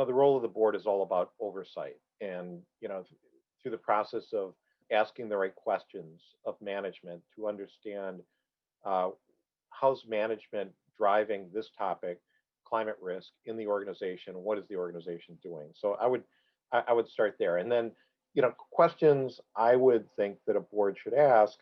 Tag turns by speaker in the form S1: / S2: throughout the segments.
S1: the role of the board is all about oversight and, through the process of asking the right questions of management to understand uh, how's management driving this topic, climate risk, in the organization. What is the organization doing? So I would start there, and then questions I would think that a board should ask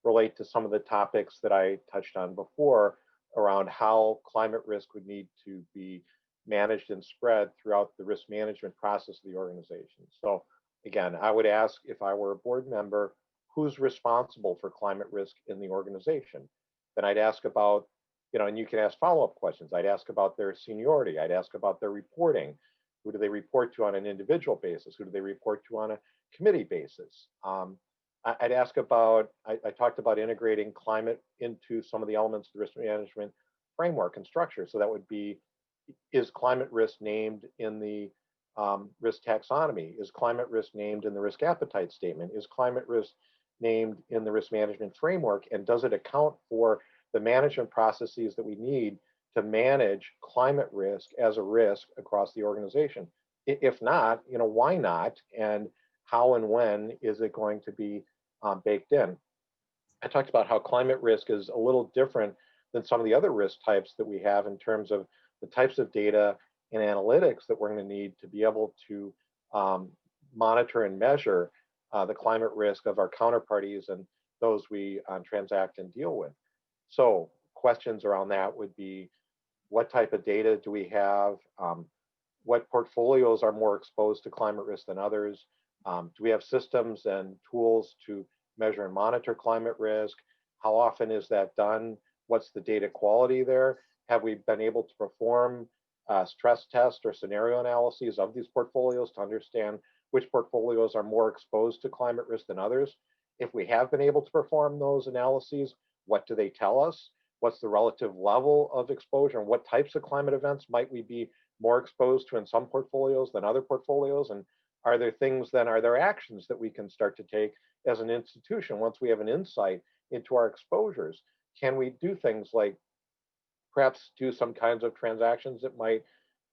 S1: relate to some of the topics that I touched on before around how climate risk would need to be managed and spread throughout the risk management process of the organization. So again, I would ask, if I were a board member, who's responsible for climate risk in the organization? Then I'd ask about, and you can ask follow-up questions. I'd ask about their seniority. I'd ask about their reporting. Who do they report to on an individual basis? Who do they report to on a committee basis? I'd ask about, I talked about integrating climate into some of the elements of the risk management framework and structure. So that would be, is climate risk named in the risk taxonomy? Is climate risk named in the risk appetite statement? Is climate risk named in the risk management framework? And does it account for the management processes that we need to manage climate risk as a risk across the organization? If not, why not? And how and when is it going to be baked in? I talked about how climate risk is a little different than some of the other risk types that we have in terms of the types of data and analytics that we're going to need to be able to monitor and measure the climate risk of our counterparties and those we transact and deal with. So questions around that would be, what type of data do we have? What portfolios are more exposed to climate risk than others? Do we have systems and tools to measure and monitor climate risk? How often is that done? What's the data quality there? Have we been able to perform stress test or scenario analyses of these portfolios to understand which portfolios are more exposed to climate risk than others? If we have been able to perform those analyses, what do they tell us? What's the relative level of exposure, and what types of climate events might we be more exposed to in some portfolios than other portfolios? And are there actions that we can start to take as an institution once we have an insight into our exposures? Can we do things like perhaps do some kinds of transactions that might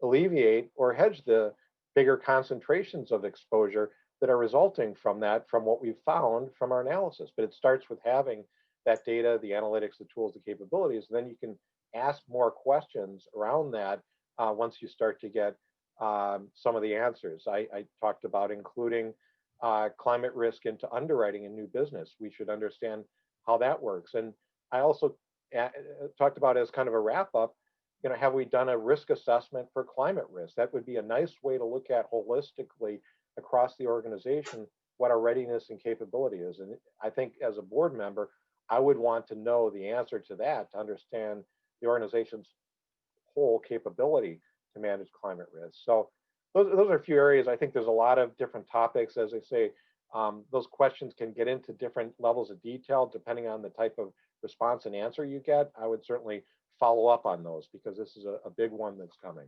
S1: alleviate or hedge the bigger concentrations of exposure that are resulting from that, from what we've found from our analysis? But it starts with having that data, the analytics, the tools, the capabilities. And then you can ask more questions around that once you start to get some of the answers. I talked about including climate risk into underwriting in new business. We should understand how that works. And I also talked about, as kind of a wrap up, have we done a risk assessment for climate risk? That would be a nice way to look at holistically across the organization what our readiness and capability is. And I think as a board member, I would want to know the answer to that to understand the organization's whole capability to manage climate risk. So those are a few areas. I think there's a lot of different topics. As I say, those questions can get into different levels of detail depending on the type of response and answer you get. I would certainly follow up on those because this is a big one that's coming.